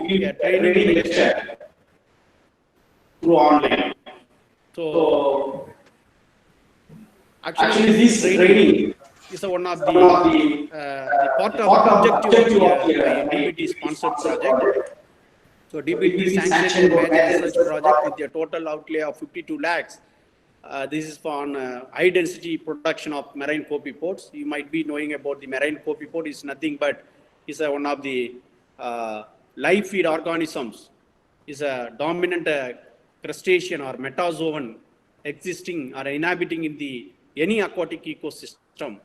give a training lecture through online. So actually this training is one of the part of objective of my DBT sponsored project. So DBT sanctioned a major research project with a total outlay of 52 lakhs. This is for high density production of marine copepods. You might be knowing about the marine copepod is nothing but is one of the live feed organisms, is a dominant crustacean or metazoan existing or inhabiting in the any aquatic ecosystem.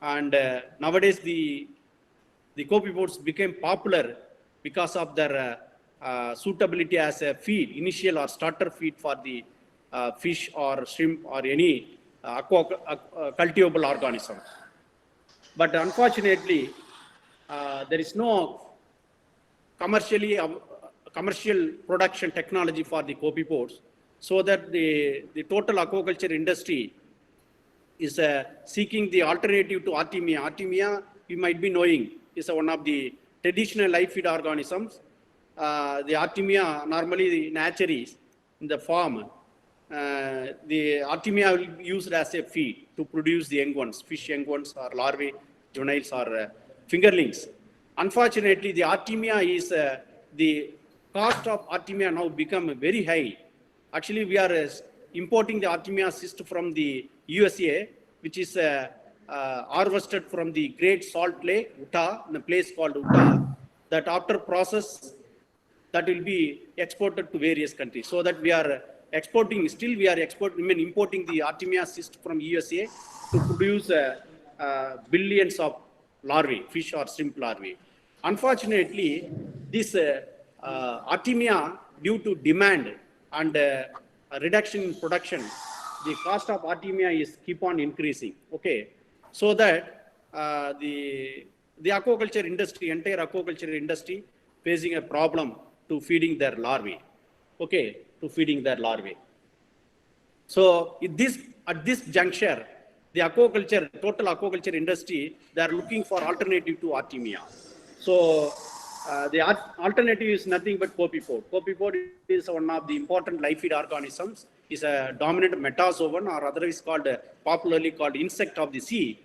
And nowadays the copepods became popular because of their suitability as a feed, initial or starter feed for the fish or shrimp or any cultivable organism. But unfortunately, there is no commercial production technology for the copepods, so that the total aquaculture industry is seeking the alternative to Artemia. Artemia, you might be knowing, is one of the traditional live feed organisms. The Artemia normally in hatcheries in the farm, the Artemia will be used as a feed to produce the young ones, fish young ones or larvae, juveniles or fingerlings. Unfortunately, the Artemia is the cost of Artemia now become very high. Actually, we are importing the Artemia cyst from the USA, which is harvested from the Great Salt Lake, Utah, in a place called Utah, that after process, that will be exported to various countries. So that we are exporting, still we are importing the Artemia cyst from USA to produce billions of larvae, fish or shrimp larvae. Unfortunately, this Artemia, due to demand and reduction in production, the cost of Artemia is keep on increasing. Okay, so that the aquaculture industry, entire aquaculture industry, facing a problem to feeding their larvae. Okay, to feeding their larvae. So at this juncture, the total aquaculture industry, they are looking for alternative to Artemia. So the alternative is nothing but copepod. Copepod is one of the important live feed organisms. Is a dominant metazoan, or otherwise called popularly called insect of the sea,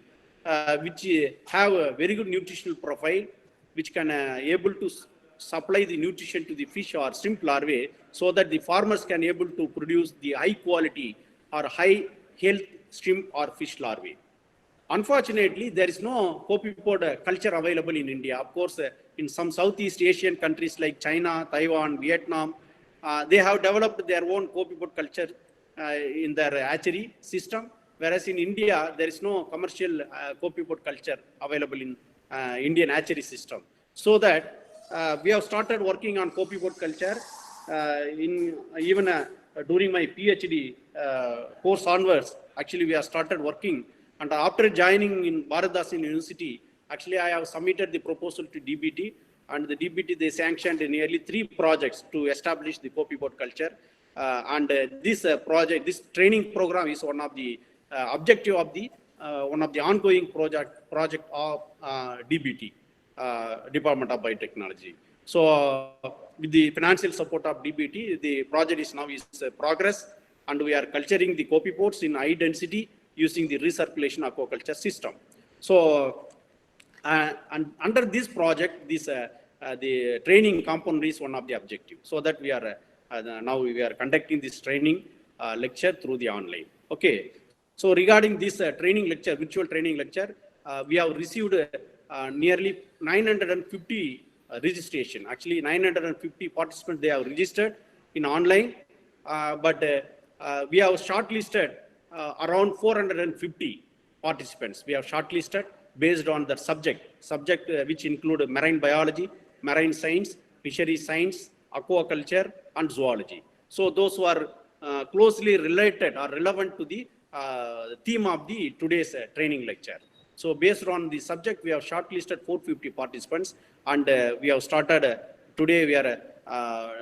which have a very good nutritional profile, which can able to supply the nutrition to the fish or shrimp larvae, so that the farmers can able to produce the high quality or high health shrimp or fish larvae. Unfortunately, there is no copepod culture available in India. Of course, in some Southeast Asian countries like China, Taiwan, Vietnam, they have developed their own copepod culture in their hatchery system, whereas in India, there is no commercial copepod culture available in Indian hatchery system. So that we have started working on copepod culture during my PhD course onwards. Actually, we have started working, and after joining in Bharatdasan University, actually I have submitted the proposal to DBT, and the DBT, they sanctioned nearly 3 projects to establish the copepod culture. This project, this training program is one of the objective of the one of the ongoing project of DBT, Department of Biotechnology. So with the financial support of DBT, the project is now in progress, and we are culturing the copepods in high density using the recirculation aquaculture system. So and under this project, the training component is one of the objectives. So that we are now we are conducting this training lecture through the online. Okay. So regarding this training lecture, virtual training lecture, we have received nearly 950 registration. Actually, 950 participants they have registered in online, but we have shortlisted around 450 participants. We have shortlisted based on the subject which include marine biology, marine science, fishery science, aquaculture, and zoology. So those who are closely related or relevant to the theme of the today's training lecture. So based on the subject, we have shortlisted 450 participants, and we have started today. We are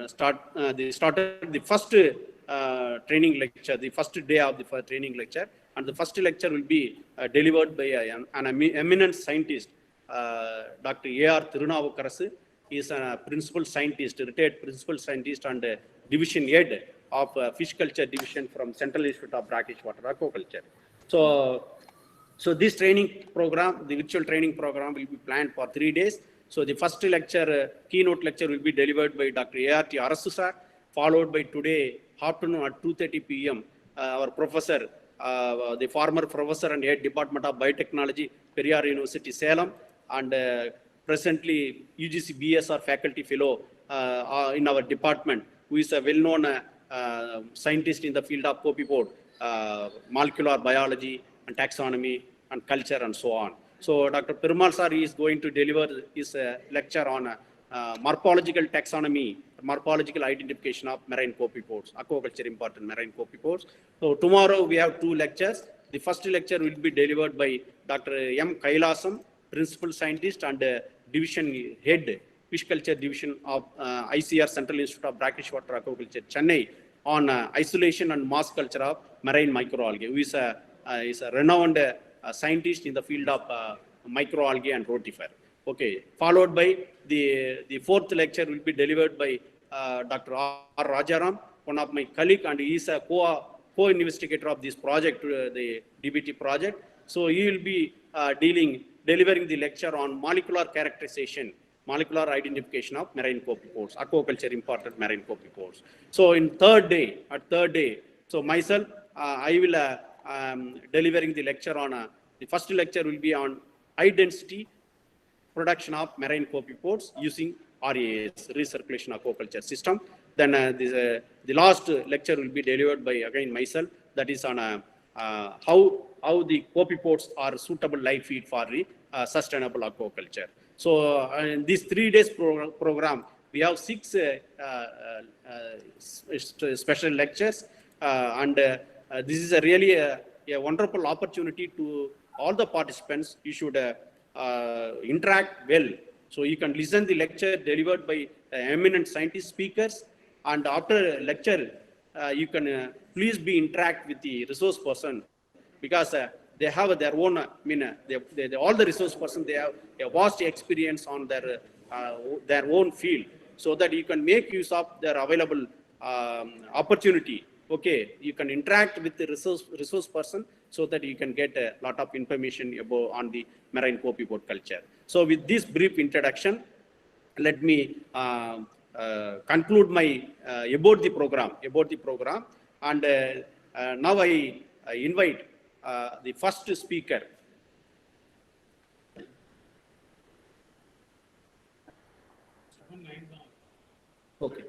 started the first training lecture, the first day of the training lecture, and the first lecture will be delivered by an eminent scientist, Dr. A.R. Tirunavukarasu, is a principal scientist, retired principal scientist and division head of fish culture division from Central Institute of Brackish Water Aquaculture. So this training program, the virtual training program, will be planned for 3 days. So the first lecture, keynote lecture, will be delivered by Dr. A.R.T. Arasu sir, followed by today afternoon at 2:30 p.m. Our professor, the former professor and head Department of Biotechnology, Periyar University, Salem, and presently UGC BSR faculty fellow in our department, who is a well-known scientist in the field of copyboard, molecular biology and taxonomy and culture and so on. So Dr. Perumal sir is going to deliver his lecture on morphological taxonomy, morphological identification of marine copepods, aquaculture important marine copepods. So tomorrow we have 2 lectures. The first lecture will be delivered by Dr. M. Kailasam, principal scientist and division head, fish culture division of ICR, Central Institute of Brackish Water Aquaculture, Chennai, on isolation and mass culture of marine microalgae, who is a renowned scientist in the field of microalgae and rotifer. Okay, followed by the 4th lecture will be delivered by Dr. R. Rajaram, one of my colleague, and he is a co-investigator of this project, the DBT project. So he will be delivering the lecture on molecular characterization, molecular identification of marine copepods, aquaculture important marine copepods. So in third day, so myself, I will delivering the lecture on, the first lecture will be on high density production of marine copepods using RAS, recirculation aquaculture system. Then the last lecture will be delivered by again myself, that is on how the copepods are suitable live feed for the sustainable aquaculture. So in this 3 days program, we have 6 special lectures, and this is really a wonderful opportunity to all the participants. You should interact well. So you can listen the lecture delivered by eminent scientist speakers, and after lecture, you can please be interact with the resource person, because they have their own, all the resource persons, they have a vast experience on their own field, so that you can make use of their available opportunity. Okay, you can interact with the resource person, so that you can get a lot of information about on the marine copepod culture. So with this brief introduction, let me conclude my about the program, and now I invite the first speaker. Okay.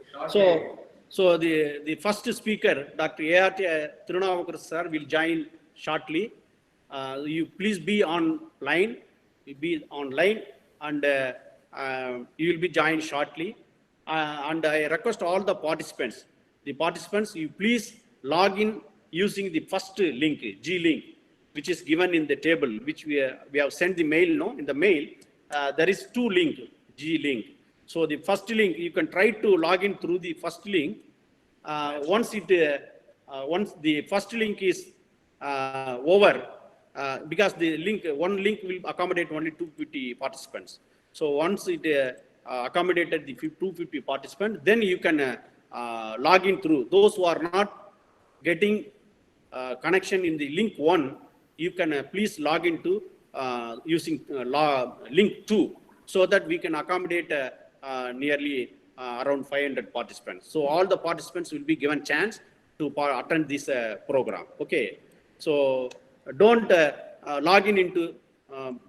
So the first speaker, Dr. A.R.T. Tirunavukar sir, will join shortly. You please be online. And you will be joined shortly. And I request all the participants, you please log in using the first link, G link, which is given in the table, which we have sent the mail. In the mail, there is 2 link, G link. So the first link, you can try to log in through the first link. Once the first link is over, because one link will accommodate only 250 participants. So once it accommodated the 250 participants, then you can log in through. Those who are not getting connection in the link 1, you can please log into using link 2, so that we can accommodate nearly around 500 participants. So all the participants will be given chance to attend this program. Okay, so don't log in into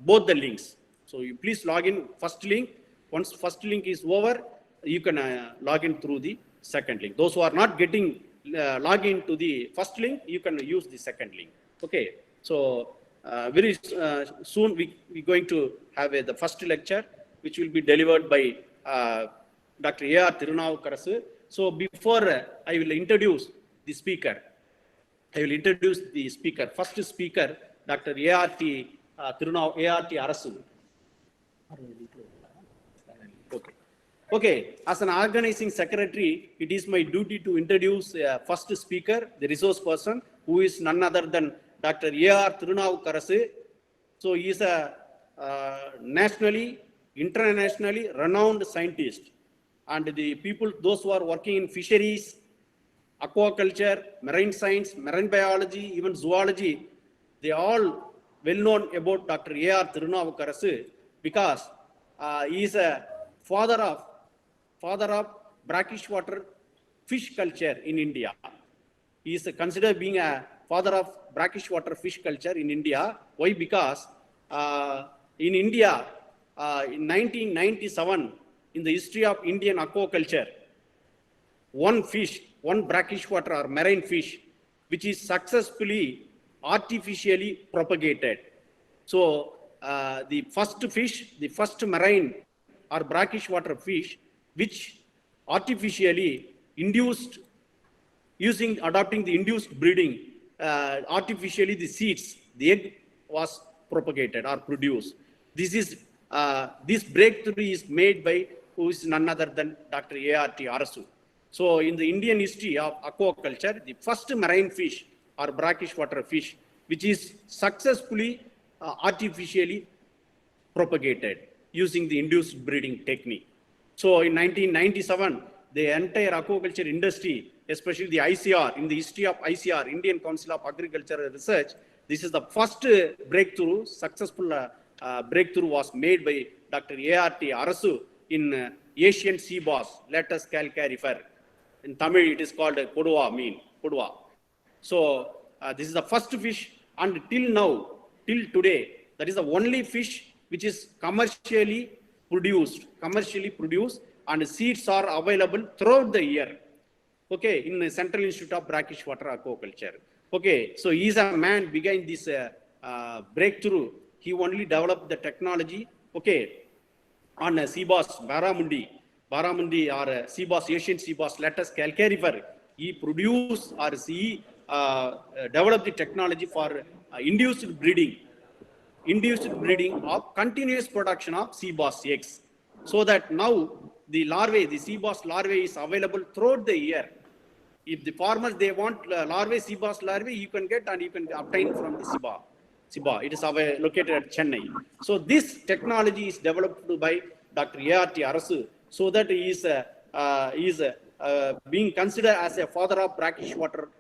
both the links. So you please log in first link. Once first link is over, you can log in through the second link. Those who are not getting log in to the first link, you can use the second link. Okay, so very soon we're going to have the first lecture, which will be delivered by Dr. A.R. Tirunavukar. So before I will introduce the speaker, First speaker, Dr. A.R.T. Arasu. Okay, as an organizing secretary, it is my duty to introduce first speaker, the resource person, who is none other than Dr. A.R. Tirunavukar. So he is a nationally internationally renowned scientists. And the people, those who are working in fisheries, aquaculture, marine science, marine biology, even zoology, they all well known about Dr. A.R. Tirunavukarasu because he is a father of brackish water fish culture in India. He is considered being a father of brackish water fish culture in India. Why? Because in India, in 1997, in the history of Indian aquaculture, one fish, one brackish water or marine fish, which is successfully artificially propagated. So the first fish, the first marine or brackish water fish, which artificially induced, adopting the induced breeding, artificially the seeds, the egg was propagated or produced. This breakthrough is made by who is none other than Dr. A.R.T. Arasu. So in the Indian history of aquaculture, the first marine fish or brackish water fish, which is successfully artificially propagated using the induced breeding technique. So in 1997, the entire aquaculture industry, especially the ICR, in the history of ICR, Indian Council of Agricultural Research, this is the first breakthrough, successful breakthrough was made by Dr. A.R.T. Arasu in Asian sea bass, Latus calcarifer. In Tamil, it is called Kodua. So this is the first fish, and till now, till today, that is the only fish which is commercially produced, and seeds are available throughout the year. Okay, in the Central Institute of Brackish Water Aquaculture. Okay, so he is a man behind this breakthrough. He only developed the technology, okay, on sea bass, Barramundi or sea bass, Asian sea bass, Latus calcarifer. He produced or he developed the technology for induced breeding of continuous production of sea bass eggs. So that now the larvae, the sea bass larvae is available throughout the year. If the farmers, they want larvae, sea bass larvae, you can get and you can obtain from the Siba. It is located at Chennai. So this technology is developed by Dr. A.R.T. Arasu, so that he is being considered as a father of brackish water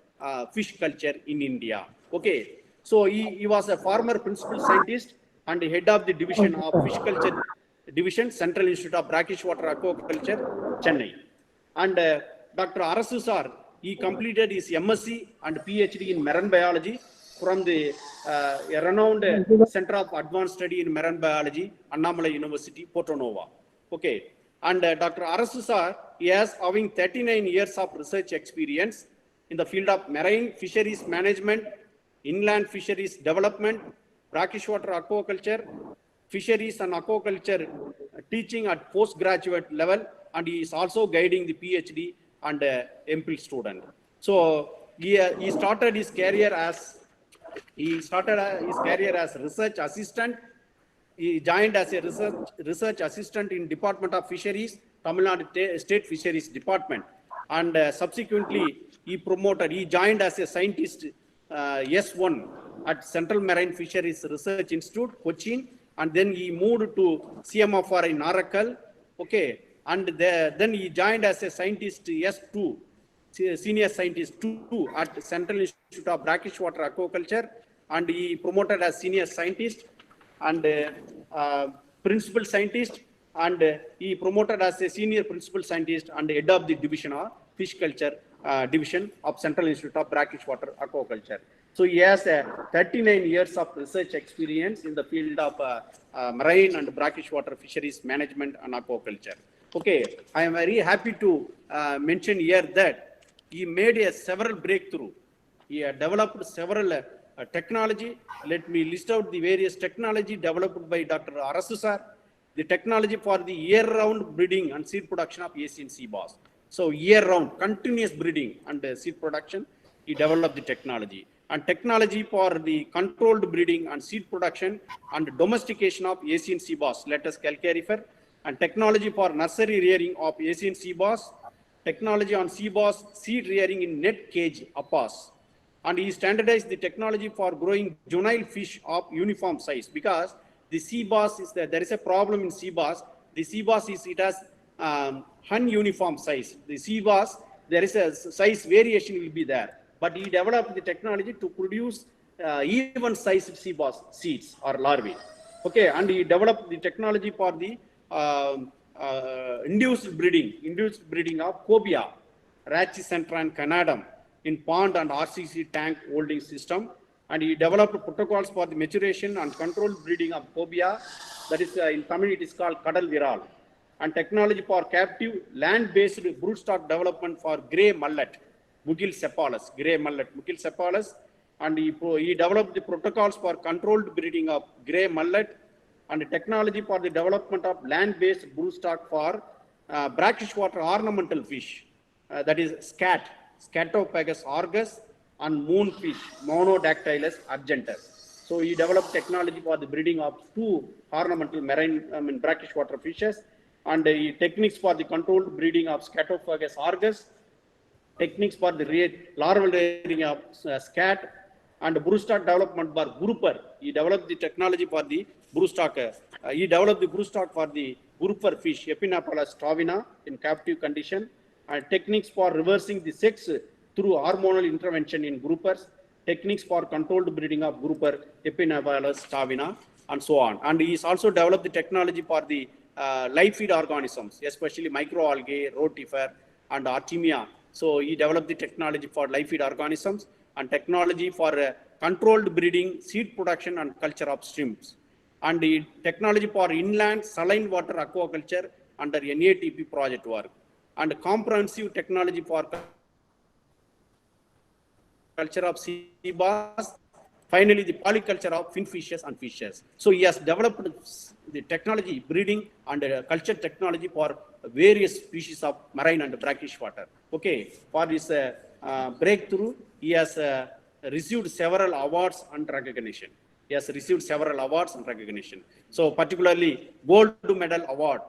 fish culture in India. Okay, so he was a former principal scientist and head of the division of fish culture division, Central Institute of Brackish Water Aquaculture, Chennai. And Dr. Arasu sir, he completed his MSc and PhD in marine biology from the renowned Center of Advanced Study in Marine Biology, Annamalai University, Porto Novo. Okay, and Dr. Arasu sir, he has having 39 years of research experience in the field of marine fisheries management, inland fisheries development, brackish water aquaculture, fisheries and aquaculture teaching at postgraduate level, and he is also guiding the PhD and MPhil student. So he started his career as research assistant. He joined as a research assistant in Department of Fisheries, Tamil Nadu State Fisheries Department, and subsequently he joined as a scientist S1 at Central Marine Fisheries Research Institute, Cochin, and then he moved to CMFR in Narakkal. Okay, and then he joined as a scientist S2, senior scientist 2 at Central Institute of Brackish Water Aquaculture, and he promoted as senior scientist and principal scientist, and he promoted as a senior principal scientist and head of the division of fish culture division of Central Institute of Brackish Water Aquaculture. So he has 39 years of research experience in the field of marine and brackish water fisheries management and aquaculture. Okay, I am very happy to mention here that he made several breakthrough. He developed several technology. Let me list out the various technology developed by Dr. Arasu sir. The technology for the year-round breeding and seed production of Asian sea bass. So year-round, continuous breeding and seed production, he developed the technology. And technology for the controlled breeding and seed production and domestication of Asian sea bass, Latus calcarifer, and technology for nursery rearing of Asian sea bass, technology on sea bass seed rearing in net cage APAS. And he standardized the technology for growing juvenile fish of uniform size, because The sea bass is there is a problem in sea bass. The sea bass it has ununiform size. The sea bass, there is a size variation will be there, but he developed the technology to produce even sized sea bass seeds or larvae. Okay, and he developed the technology for the induced breeding of cobia, Rhachycentra canadum in pond and RCC tank holding system. And he developed protocols for the maturation and controlled breeding of cobia. That is, in Tamil, it is called Kadal Viral. And technology for captive land-based broodstock development for grey mullet, Mugil cephalus. And he developed the protocols for controlled breeding of grey mullet and technology for the development of land-based broodstock for brackish water ornamental fish. That is SCAT, Scatopagus argus, and moonfish, Monodactylus argentus. So he developed technology for the breeding of 2 ornamental marine, brackish water fishes, and techniques for the controlled breeding of Scatopagus argus, techniques for the larval rearing of scat, and broodstock development for grouper. He developed the technology for the broodstock. He developed the broodstock for the grouper fish, Epinapalus stavina, in captive condition, and techniques for reversing the sex through hormonal intervention in groupers, techniques for controlled breeding of grouper, Epinapalus stavina, and so on. And he has also developed the technology for the live feed organisms, especially microalgae, rotifer, and artemia. So he developed the technology for live feed organisms and technology for controlled breeding, seed production, and culture of shrimps. And the technology for inland saline water aquaculture under NATP project work. And comprehensive technology for culture of sea bass, finally the polyculture of finfishes and fishes. So he has developed the technology, breeding and culture technology for various species of marine and brackish water. Okay, for this breakthrough, he has received several awards and recognition. So particularly Gold Medal Award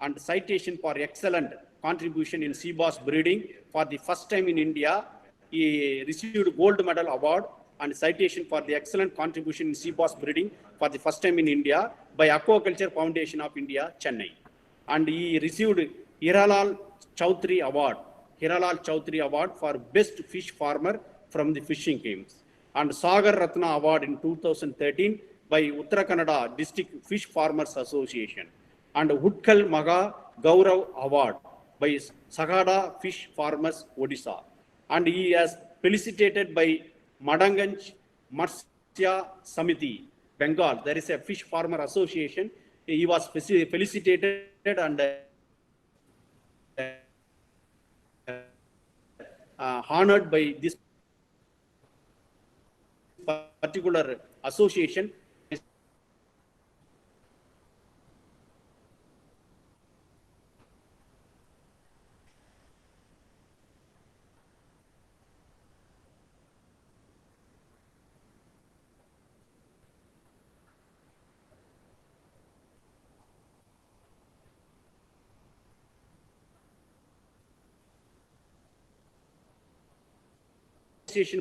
and citation for excellent contribution in sea bass breeding for the first time in India. He received Gold Medal Award and citation for the excellent contribution in sea bass breeding for the first time in India by Aquaculture Foundation of India, Chennai. And he received Hiralal Chowdhury Award for Best Fish Farmer from the Fishing Games, and Sagar Ratna Award in 2013 by Uttara Kannada District Fish Farmers Association, and Hutkal Maga Gaurav Award by Sagada Fish Farmers Odisha. And he has felicitated by Madanganj Matsya Samiti, Bengal. There is a fish farmer association. He was felicitated and honored by this particular association.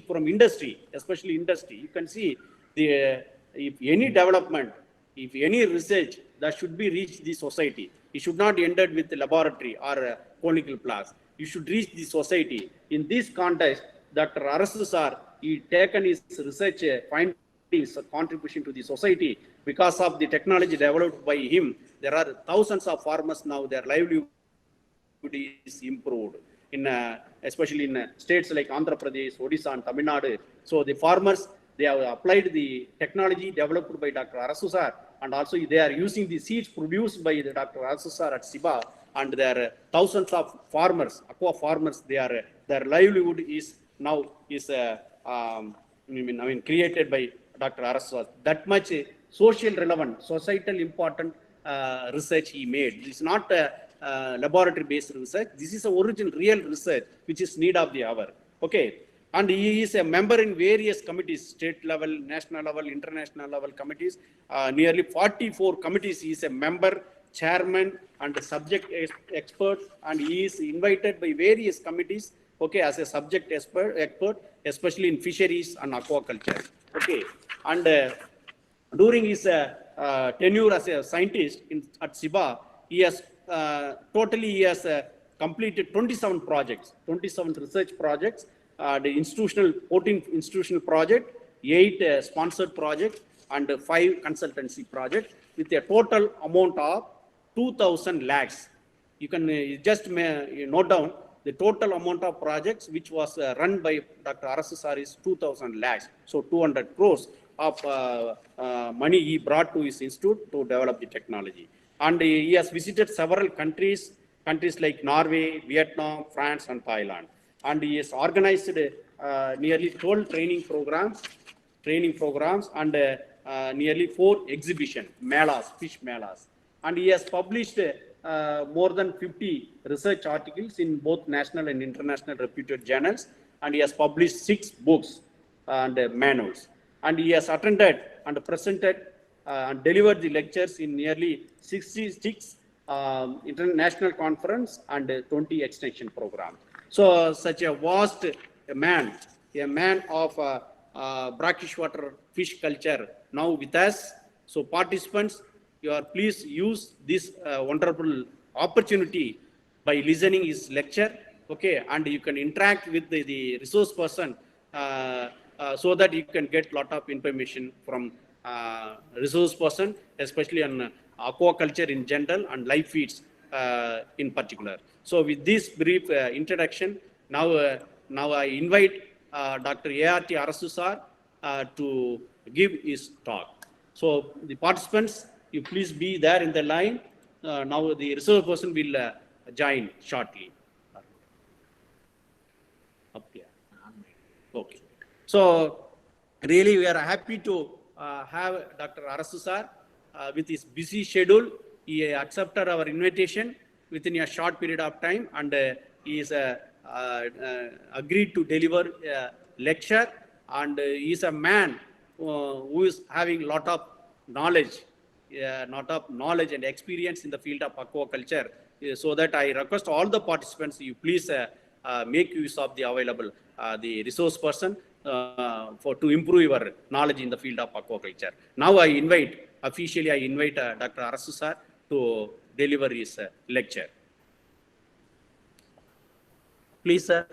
From industry, especially industry, you can see if any development, if any research that should be reached the society, it should not end with the laboratory or clinical class. You should reach the society. In this context, Dr. Arasu sir, he taken his research findings, contribution to the society. Because of the technology developed by him, there are thousands of farmers now, their livelihood is improved. Especially in states like Andhra Pradesh, Odisha, and Tamil Nadu. So the farmers, they have applied the technology developed by Dr. Arasu sir, and also they are using the seeds produced by the Dr. Arasu sir at Siba, and there are thousands of farmers, aqua farmers, their livelihood is now created by Dr. Arasu sir. That much social relevant, societal important research he made. This is not laboratory-based research. This is a original, real research, which is need of the hour. Okay, and he is a member in various committees, state level, national level, international level committees. Nearly 44 committees. He is a member, chairman, and subject expert, and he is invited by various committees. Okay, as a subject expert, especially in fisheries and aquaculture. Okay, and during his tenure as a scientist at SIBA, he has completed 27 projects, 27 research projects, the 14 institutional project, 8 sponsored projects, and 5 consultancy projects with a total amount of 2,000 lakhs. You can just note down the total amount of projects which was run by Dr. Arasu sir is 2,000 lakhs. So 200 crores of money he brought to his institute to develop the technology. And he has visited several countries like Norway, Vietnam, France, and Thailand. And he has organized nearly 12 training programs and nearly 4 exhibition melas, fish melas. And he has published more than 50 research articles in both national and international reputed journals. And he has published 6 books and manuals. And he has attended and presented and delivered the lectures in nearly 66 international conference and 20 extension programs. So such a vast man, a man of brackish water fish culture now with us. So participants, you are please use this wonderful opportunity by listening his lecture, okay, and you can interact with the resource person so that you can get lot of information from resource person, especially on aquaculture in general and live feeds in particular. So with this brief introduction, now I invite Dr. A.R.T. Arasu sir to give his talk. So the participants, you please be there in the line. Now the resource person will join shortly. Up here. Okay. So really we are happy to have Dr. Arasu sir with his busy schedule. He accepted our invitation within a short period of time, and he is agreed to deliver a lecture, and he is a man who is having lot of knowledge and experience in the field of aquaculture. So that I request all the participants, you please make use of the available the resource person to improve your knowledge in the field of aquaculture. Now I officially invite Dr. Arasu sir to deliver his lecture. Please, sir.